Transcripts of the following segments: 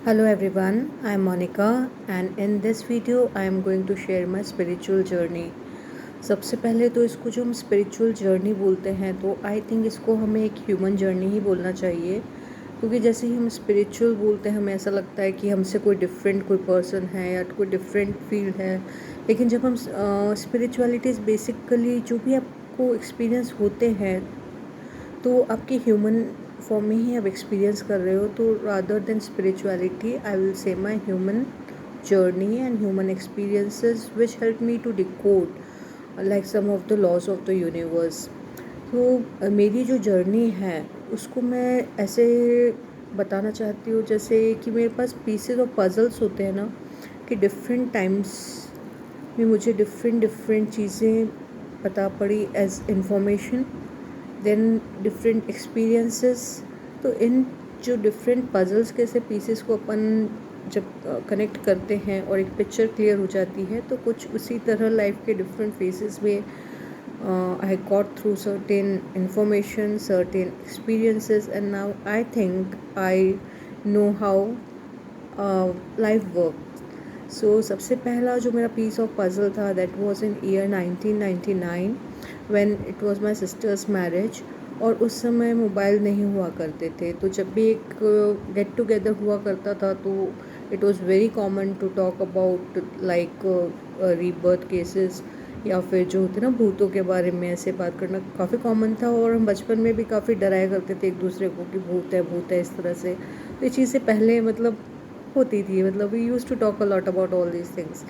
Hello everyone, I am Monica and in this video I am going to share my spiritual journey. सबसे पहले तो इसको जो हम स्पिरिचुअल जर्नी बोलते हैं तो आई थिंक इसको हमें एक ह्यूमन जर्नी ही बोलना चाहिए, क्योंकि जैसे ही हम स्पिरिचुअल बोलते हैं हमें ऐसा लगता है कि हमसे कोई डिफरेंट कोई पर्सन है या कोई डिफरेंट फील्ड है। लेकिन जब हम स्पिरिचुअलिटी बेसिकली जो भी आपको एक्सपीरियंस होते हैं तो आपके ह्यूमन फॉर्म में ही आप एक्सपीरियंस कर रहे हो। तो rather than spirituality I will say my human journey and human experiences which help me to decode like some of the laws of the universe. तो मेरी जो जर्नी है उसको मैं ऐसे बताना चाहती हूँ जैसे कि मेरे पास पीसेस ऑफ पजल्स होते हैं ना, कि डिफरेंट टाइम्स में मुझे डिफरेंट डिफरेंट चीज़ें पता पड़ी as information, then different experiences. तो इन जो डिफरेंट पजल्स के से पीसेस को अपन जब कनेक्ट करते हैं और एक पिक्चर क्लियर हो जाती है, तो कुछ उसी तरह लाइफ के डिफरेंट फेजेस में I got through certain information, certain experiences and now I think I know how life work. So सबसे पहला जो मेरा पीस ऑफ पजल था that was in year 1999 when it was my sister's marriage. और उस समय mobile नहीं हुआ करते थे, तो जब भी एक गेट टुगेदर हुआ करता था तो it was very common to talk about like rebirth cases, या फिर जो होते ना भूतों के बारे में ऐसे बात करना काफ़ी कॉमन था। और हम बचपन में भी काफ़ी डराया करते थे एक दूसरे को कि भूत है इस तरह से। तो ये चीज़ें पहले मतलब होती थी, मतलब we use to talk a lot about all these things.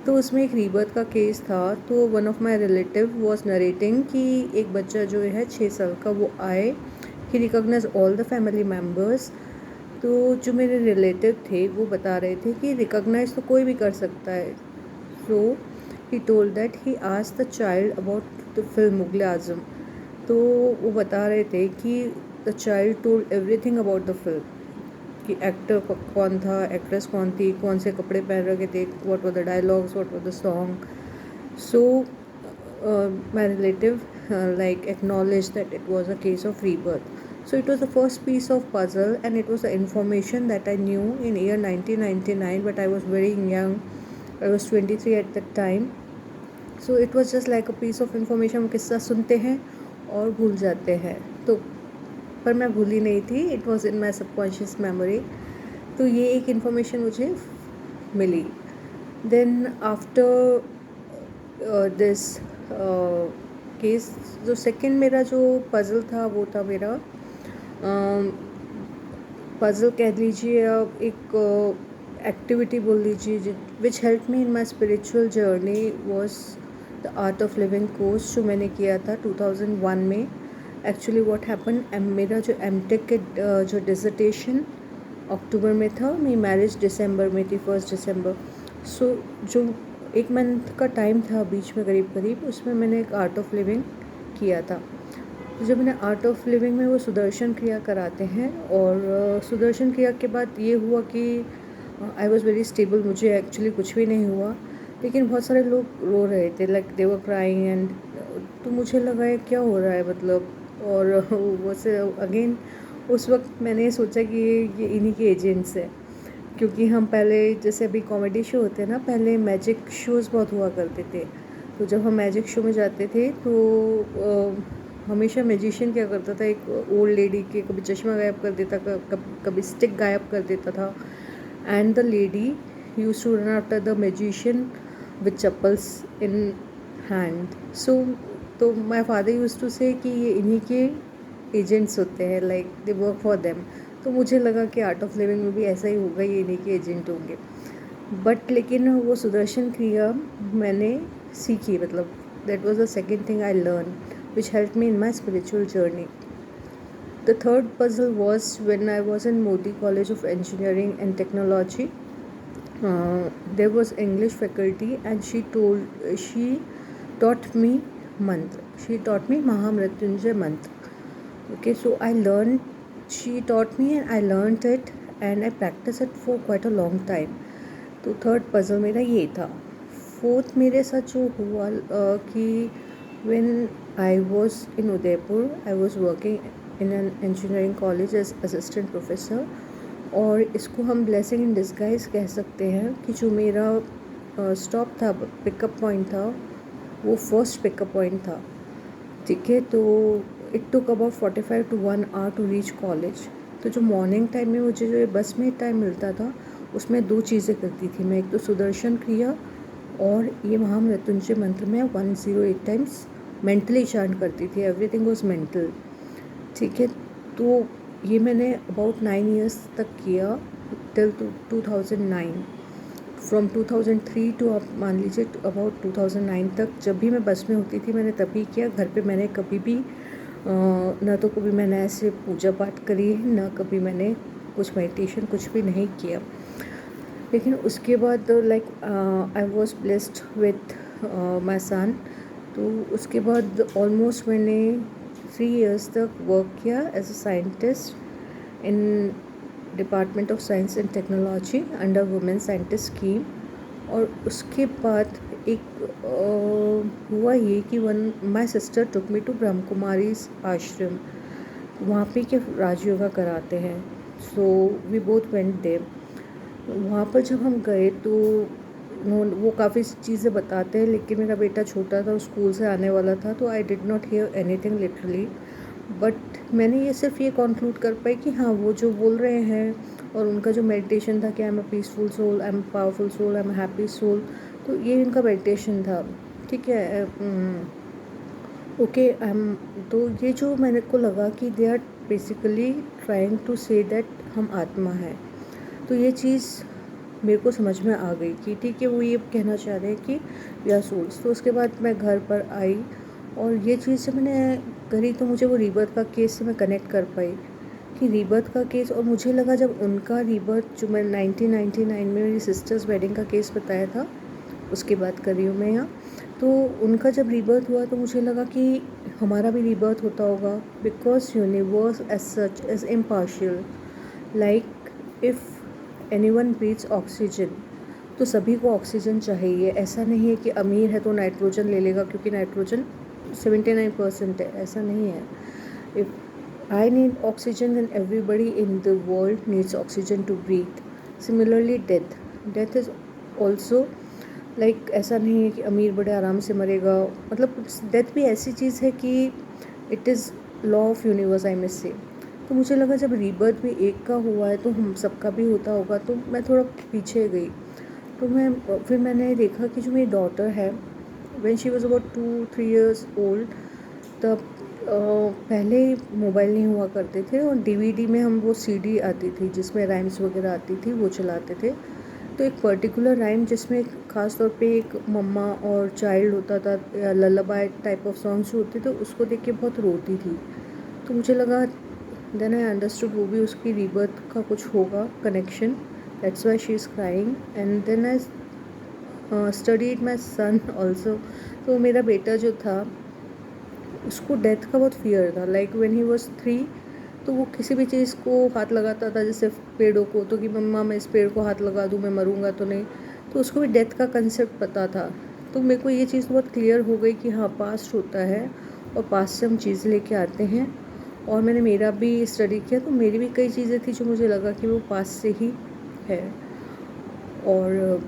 तो उसमें एक रीबर्थ का केस था, तो one of my relative was narrating कि एक बच्चा जो है 6 साल का वो आए, he recognise all the family members. तो जो मेरे रिलेटिव थे वो बता रहे थे कि रिकॉग्नाइज तो कोई भी कर सकता है। So he told that he asked the child about the film Mughal Azam. तो वो बता रहे थे कि the child told everything about the film, कि एक्टर कौन था, एक्ट्रेस कौन थी, कौन से कपड़े पहन रखे थे, what were the dialogues, what were the song. So my relative like acknowledged that it was a case of rebirth. So it was the first piece of puzzle and it was the information that I knew in year 1999, but I was very young. I was 23 at that time. So it was just like a piece of information. हम किस्सा सुनते हैं और भूल जाते हैं, तो पर मैं भूली नहीं थी, it was in my subconscious memory. तो ये एक इन्फॉर्मेशन मुझे मिली। देन आफ्टर दिस केस, जो सेकंड मेरा जो पज़ल था वो था मेरा पज़ल कह लीजिए, एक एक्टिविटी बोल लीजिए, विच help me in my spiritual journey was the art of living course जो मैंने किया था 2001 में। एक्चुअली व्हाट हैपन, मेरा जो एमटेक के जो डिसर्टेशन अक्टूबर में था, मेरी मैरिज दिसंबर में थी, 1 दिसंबर। सो जो 1 मंथ का टाइम था बीच में करीब करीब, उसमें मैंने एक आर्ट ऑफ लिविंग किया था। तो जब मैंने आर्ट ऑफ लिविंग में वो सुदर्शन क्रिया कराते हैं, और सुदर्शन क्रिया के बाद ये हुआ कि आई वॉज़ वेरी स्टेबल, मुझे एक्चुअली कुछ भी नहीं हुआ, लेकिन बहुत सारे लोग रो रहे थे, like they were crying and. तो मुझे लगा ये क्या हो रहा है मतलब। और वैसे अगेन उस वक्त मैंने सोचा कि ये इन्हीं के एजेंट्स हैं, क्योंकि हम पहले जैसे अभी कॉमेडी शो होते हैं ना, पहले मैजिक शोज़ बहुत हुआ करते थे। तो जब हम मैजिक शो में जाते थे तो हमेशा मैजिशियन क्या करता था, एक ओल्ड लेडी के कभी चश्मा गायब कर देता, कभी स्टिक गायब कर देता था, and the lady used to run after the magician with chappals in hand. So तो माय फादर यूज्ड टू से कि ये इन्हीं के एजेंट्स होते हैं, like they work for them. तो मुझे लगा कि आर्ट ऑफ लिविंग में भी ऐसा ही होगा, ये इन्हीं के एजेंट होंगे। बट लेकिन वो सुदर्शन क्रिया मैंने सीखी, मतलब that was the second thing I learn which helped me in my spiritual journey. The third puzzle was when I was in Modi College of Engineering and Technology. There was English faculty and she taught me mantra. She taught me Mahamrityunjay mantra. Okay, so I learned, she taught me and I learned it and I practiced it for quite a long time. तो third puzzle मेरा ये था। Fourth मेरे साथ जो हुआ कि when I was in Udaipur, I was working in an engineering college as assistant professor. और इसको हम ब्लेसिंग इन डिस्गाइज कह सकते हैं कि जो मेरा स्टॉप था, पिकअप पॉइंट था, वो फर्स्ट पिकअप पॉइंट था। ठीक है, तो it took about 45 to 1 hour to reach college. तो जो मॉर्निंग टाइम में मुझे जो बस में टाइम मिलता था, उसमें 2 चीज़ें करती थी मैं। एक तो सुदर्शन क्रिया और ये महामृत्युंजय मंत्र में 108 टाइम्स मेंटली चांट करती थी। Everything was mental. ठीक है, तो ये मैंने अबाउट 9 years तक किया, टिल 2009। फ्रॉम 2003 टू आप मान लीजिए अबाउट 2009 तक जब भी मैं बस में होती थी मैंने तभी किया। घर पे मैंने कभी भी ना तो कभी मैंने ऐसे पूजा पाठ करी है, ना कभी मैंने कुछ मेडिटेशन कुछ भी नहीं किया। लेकिन उसके बाद like I was blessed with my son. तो उसके बाद ऑलमोस्ट मैंने 3 years तक वर्क किया as a scientist in department of science and technology under women scientist scheme. और उसके बाद हुआ ये कि my sister took me to Brahma Kumari आश्रम, वहाँ पे के राजयोगा कराते हैं। So we both went there. वहाँ पर जब हम गए तो वो काफ़ी चीज़ें बताते हैं, लेकिन मेरा बेटा छोटा था, स्कूल से आने वाला था, तो I did not hear anything literally. But मैंने ये सिर्फ ये कंक्लूड कर पाई कि हाँ, वो जो बोल रहे हैं और उनका जो मेडिटेशन था कि I am a peaceful soul, I am powerful soul, I am happy soul, तो ये इनका मेडिटेशन था। ठीक है, ओके। तो ये जो मेरे को लगा कि they are basically trying to say that हम आत्मा है। तो ये चीज़ मेरे को समझ में आ गई कि ठीक है, वो ये कहना चाह रहे हैं कि वी आर सोल्स। तो उसके बाद मैं घर पर आई और ये चीज़ जब मैंने करी तो मुझे वो रीबर्थ का केस से मैं कनेक्ट कर पाई कि रीबर्थ का केस। और मुझे लगा जब उनका रीबर्थ जो मैं 1999 में मेरी सिस्टर्स वेडिंग का केस बताया था, उसकी बात कर रही हूँ मैं यहाँ। तो उनका जब रीबर्थ हुआ तो मुझे लगा कि हमारा भी रीबर्थ होता होगा, because universe as such is impartial. Like if anyone breathes oxygen, तो सभी को ऑक्सीजन चाहिए। ऐसा नहीं है कि अमीर है तो नाइट्रोजन ले लेगा क्योंकि नाइट्रोजन 79% है, ऐसा नहीं है। If I need oxygen then everybody in the world needs oxygen to breathe. Similarly death is also like ऐसा नहीं है कि अमीर बड़े आराम से मरेगा। मतलब डेथ भी ऐसी चीज़ है कि it is law of universe, I miss से। तो मुझे लगा जब रीबर्थ भी एक का हुआ है तो हम सबका भी होता होगा। तो मैं थोड़ा पीछे गई। तो फिर मैंने देखा कि जो मेरी डॉटर है, when she was about 2-3 years old, तब पहले मोबाइल नहीं हुआ करते थे और डीवीडी में हम वो सीडी आती थी जिसमें राइम्स वगैरह आती थी, वो चलाते थे। तो एक पर्टिकुलर राइम जिसमें ख़ास तौर पे एक मम्मा और चाइल्ड होता था, या लल्लाबाई टाइप ऑफ सॉन्ग्स होते थे, उसको देख के बहुत रोती थी। तो मुझे लगा, देन आई अंडरस्टूड वो भी उसकी रीबर्थ का कुछ होगा connection, that's why she is crying. And then I studied my son also. तो मेरा बेटा जो था उसको डेथ का बहुत फियर था। लाइक व्हेन ही वाज 3, तो वो किसी भी चीज़ को हाथ लगाता था, जैसे पेड़ों को, तो कि मम्मा मैं इस पेड़ को हाथ लगा दूँ, मैं मरूंगा तो नहीं। तो उसको भी डेथ का कंसेप्ट पता था। तो मेरे को ये चीज़ बहुत क्लियर हो गई कि हाँ, पास्ट होता है और पास्ट से हम चीज़ लेके आते हैं। और मैंने मेरा भी स्टडी किया तो मेरी भी कई चीज़ें थी जो मुझे लगा कि वो पास्ट से ही है। और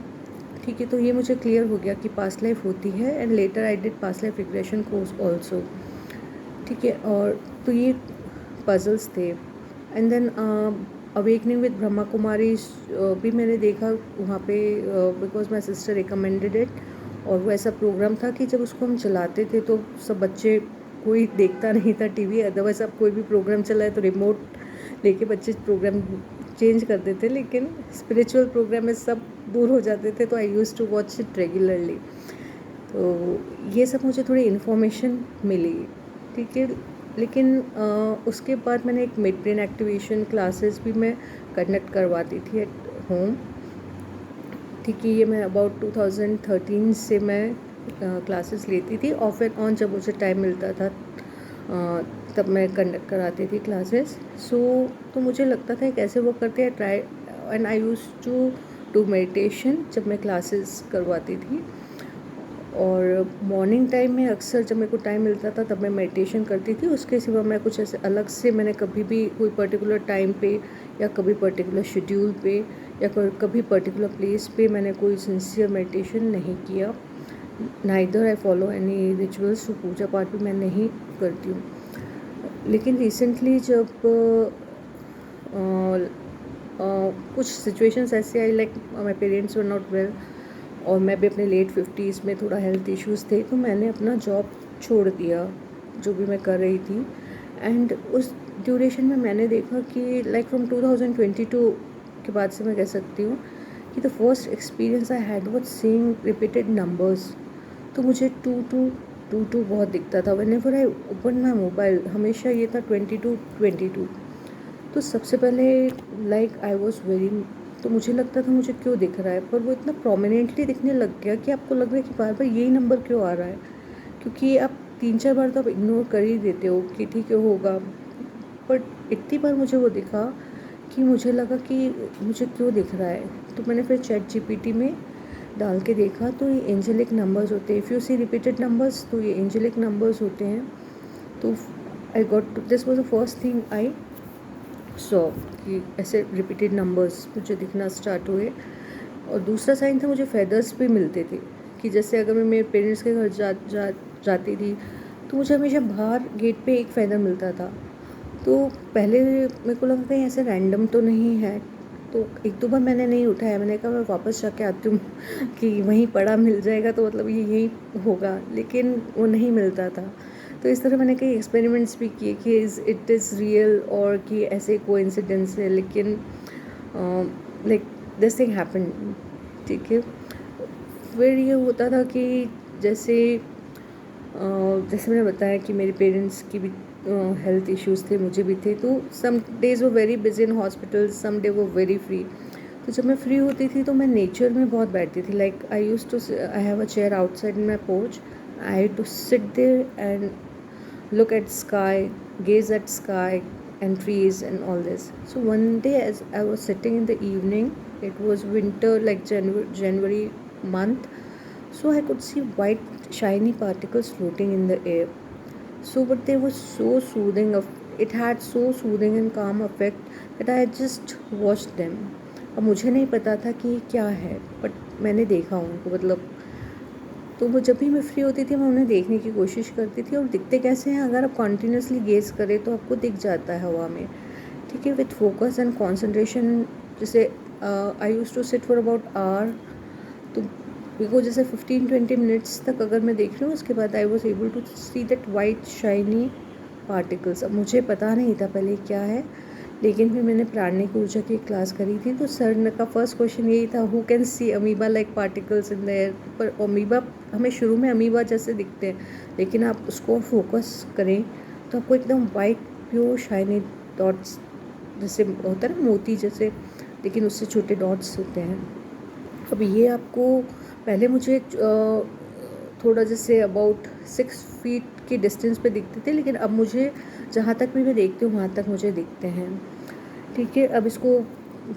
ठीक है, तो ये मुझे क्लियर हो गया कि पास्ट लाइफ होती है। And later I did past life regression course also. ठीक है, और तो ये पजल्स थे। And then awakening with Brahma Kumari भी मैंने देखा वहाँ पे, because my sister recommended it. और वो ऐसा प्रोग्राम था कि जब उसको हम चलाते थे तो सब बच्चे, कोई देखता नहीं था टीवी, अदरवाइज अब कोई भी प्रोग्राम चला है तो रिमोट लेके बच्चे प्रोग्राम चेंज कर देते, लेकिन स्पिरिचुअल प्रोग्राम में सब दूर हो जाते थे। तो I use to watch it regularly. तो ये सब मुझे थोड़ी इन्फॉर्मेशन मिली। ठीक है, लेकिन उसके बाद मैंने एक मिड ब्रेन एक्टिवेशन क्लासेस भी मैं कंडक्ट करवाती थी एट होम। ठीक है, ये मैं अबाउट 2013 से मैं क्लासेस लेती थी, ऑफ एंड ऑन जब मुझे टाइम मिलता था तब मैं कंडक्ट कराती थी क्लासेस। सो तो मुझे लगता था कैसे वो करते हैं, try. And I use to do meditation जब मैं क्लासेस करवाती थी। और मॉर्निंग टाइम में अक्सर जब मेरे को टाइम मिलता था तब मैं मेडिटेशन करती थी। उसके सिवा मैं कुछ ऐसे अलग से मैंने कभी भी कोई पर्टिकुलर टाइम पे या कभी पर्टिकुलर शेड्यूल पे या कभी पर्टिकुलर प्लेस पे मैंने कोई सिंसियर मेडिटेशन नहीं किया। Neither I follow any rituals, तो पूजा पाठ भी मैं नहीं करती हूँ। लेकिन रिसेंटली जब कुछ सिचुएशंस ऐसे आई, like my parents were not well और मैं भी अपने लेट 50s में, थोड़ा हेल्थ इश्यूज़ थे, तो मैंने अपना जॉब छोड़ दिया जो भी मैं कर रही थी। एंड उस ड्यूरेशन में मैंने देखा कि लाइक फ्रॉम 2022 के बाद से मैं कह सकती हूँ कि the first experience I had was seeing repeated numbers. तो मुझे 22 बहुत दिखता था। Whenever I open my mobile हमेशा ये था 22 22। तो सबसे पहले लाइक आई वॉज वेरी, तो मुझे लगता था मुझे क्यों दिख रहा है, पर वो इतना प्रोमिनेंटली दिखने लग गया कि आपको लग रहा है कि बार बार यही नंबर क्यों आ रहा है, क्योंकि आप 3 4 बार तो आप इग्नोर कर ही देते हो कि ठीक है होगा, बट इतनी बार मुझे वो दिखा कि मुझे लगा कि मुझे क्यों दिख रहा है। तो मैंने फिर चैट जीपीटी में डाल के देखा, तो ये एंजेलिक नंबर्स होते हैं। If you see repeated numbers, तो ये एंजेलिक नंबर्स होते हैं। तो I got, this was the first thing I saw, कि ऐसे रिपीटेड नंबर्स मुझे दिखना स्टार्ट हुए। और दूसरा साइन था, मुझे फेदर्स भी मिलते थे, कि जैसे अगर मैं मेरे पेरेंट्स के घर जाती थी, तो मुझे हमेशा बाहर गेट पे एक फेदर मिलता था। तो पहले मेरे को लगा कहीं ऐसे रैंडम तो नहीं है, तो एक दो बार मैंने नहीं उठाया। मैंने कहा मैं वापस जाके आती हूँ कि वहीं पड़ा मिल जाएगा, तो मतलब ये यही होगा, लेकिन वो नहीं मिलता था। तो इस तरह मैंने कई एक्सपेरिमेंट्स भी किए कि इट इज़ रियल और कि ऐसे कोइंसिडेंस है, लेकिन लाइक दिस थिंग हैपन। ठीक है, फिर ये होता था कि जैसे जैसे मैंने बताया कि मेरे पेरेंट्स की भी हेल्थ इश्यूज़ थे, मुझे भी थे, तो सम डेज़ वो very busy in hospital, some day वो वेरी फ्री। तो जब मैं फ्री होती थी तो मैं नेचर में बहुत बैठती थी। Like I use to, I have a chair outside in my porch, I have to sit there and look at sky, gaze at sky and trees and all this. So one day as I was sitting in the evening, it was winter, like January month, so I could see white shiny particles floating in the air. So but they were so soothing, of it had so soothing and calm effect that I just watched them. अब मुझे नहीं पता था कि क्या है, but मैंने देखा उनको, मतलब तो वो जब भी मैं फ्री होती थी मैं उन्हें देखने की कोशिश करती थी। और दिखते कैसे हैं, अगर आप कॉन्टीन्यूसली गेज करें तो आपको दिख जाता है हवा में। ठीक है, विथ फोकस एंड कॉन्सेंट्रेशन। जैसे I use to sit for about hour, तो बिको जैसे 15 20 मिनट्स तक अगर मैं देख रही हूँ, उसके बाद I was able to see that white shiny particles. अब मुझे पता नहीं था पहले क्या है, लेकिन फिर मैंने प्राणिक ऊर्जा की क्लास करी थी, तो सर का फर्स्ट क्वेश्चन यही था, who can see amoeba like particles in the air. पर अमीबा हमें शुरू में अमीबा जैसे दिखते हैं, लेकिन आप उसको फोकस करें तो आपको एकदम वाइट प्योर शाइनी डॉट्स जैसे होता है ना, मोती जैसे, लेकिन उससे छोटे डॉट्स होते हैं। अब ये आपको पहले मुझे थोड़ा जैसे अबाउट 6 फीट की डिस्टेंस पे दिखते थे, लेकिन अब मुझे जहाँ तक भी मैं देखती हूँ वहाँ तक मुझे दिखते हैं। ठीक है, अब इसको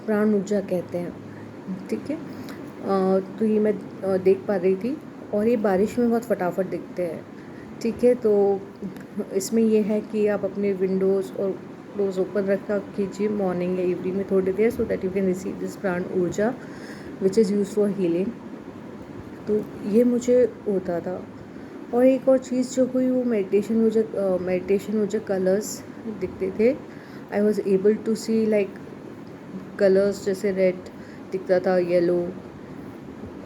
प्राण ऊर्जा कहते हैं। ठीक है, तो ये मैं देख पा रही थी, और ये बारिश में बहुत फटाफट दिखते हैं। ठीक है, तो इसमें ये है कि आप अपने विंडोज़ और डोर्स ओपन रखा कीजिए मॉर्निंग या इवनिंग में थोड़ी देर, so that you can receive this prana urja which is use for healing. तो ये मुझे होता था। और एक और चीज़ जो हुई, वो मेडिटेशन मुझे कलर्स दिखते थे। I was able to see like colours, जैसे रेड दिखता था, येलो,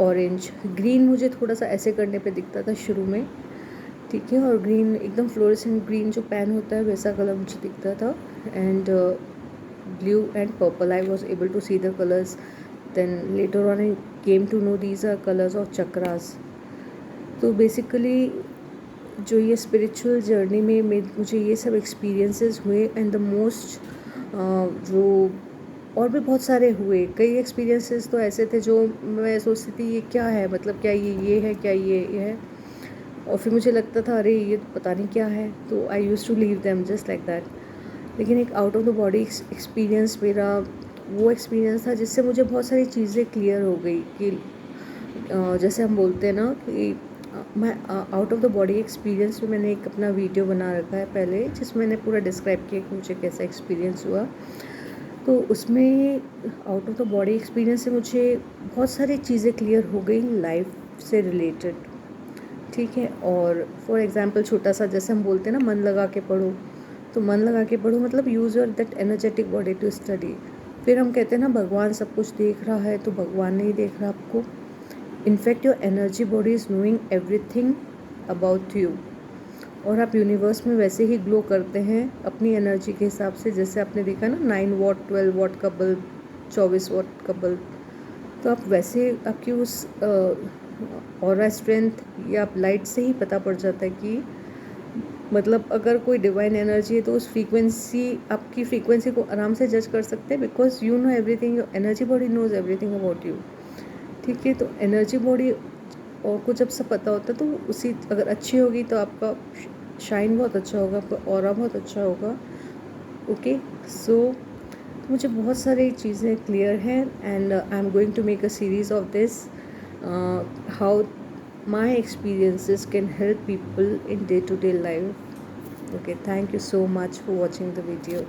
ऑरेंज, ग्रीन मुझे थोड़ा सा ऐसे करने पे दिखता था शुरू में। ठीक है, और ग्रीन एकदम फ्लोरेसेंट ग्रीन जो पैन होता है वैसा कलर मुझे दिखता था। And blue and purple, I was able to see the colours. Then later on I came to know these are colours of chakras. तो बेसिकली जो ये स्पिरिचुअल जर्नी में मुझे ये सब एक्सपीरियंसेस हुए, एंड द मोस्ट जो और भी बहुत सारे हुए, कई एक्सपीरियंसेस तो ऐसे थे जो मैं सोचती थी ये क्या है, मतलब क्या ये है, क्या ये है, और फिर मुझे लगता था अरे ये पता नहीं क्या है, तो I use to leave them just like that. लेकिन एक out of the body experience मेरा वो एक्सपीरियंस था जिससे मुझे बहुत सारी चीज़ें क्लियर हो गई कि जैसे हम बोलते हैं ना कि मैं out of the body experience में मैंने एक अपना वीडियो बना रखा है पहले, जिसमें मैंने पूरा डिस्क्राइब किया कि मुझे कैसा एक्सपीरियंस हुआ। तो उसमें out of the body experience से मुझे बहुत सारी चीज़ें क्लियर हो गई लाइफ से रिलेटेड, ठीक है। और फॉर एग्जांपल छोटा सा जैसे हम बोलते हैं ना, मन लगा के पढ़ो, तो मन लगा के पढ़ो मतलब use your that energetic body to study. फिर हम कहते हैं ना भगवान सब कुछ देख रहा है, तो भगवान नहीं देख रहा आपको। In fact your energy body is knowing everything about you, और आप यूनिवर्स में वैसे ही ग्लो करते हैं अपनी एनर्जी के हिसाब से। जैसे आपने देखा ना 9 वॉट 12 वॉट का बल्ब, 24 वॉट का बल्ब, तो आप वैसे आपकी उस ऑरा स्ट्रेंथ या आप लाइट से ही पता पड़ जाता है कि मतलब अगर कोई डिवाइन एनर्जी है तो उस फ्रीक्वेंसी, आपकी फ्रीक्वेंसी को आराम से जज कर सकते हैं, because you know everything, your energy body knows everything about you, ठीक है। तो एनर्जी बॉडी और को जब सब पता होता है तो उसी अगर अच्छी होगी तो आपका शाइन बहुत अच्छा होगा, आपका ऑरा बहुत अच्छा होगा। ओके, सो मुझे बहुत सारी चीज़ें क्लियर हैं, and I am going to make a series of this, how my experiences can help people in day-to-day life. Okay, thank you so much for watching the video.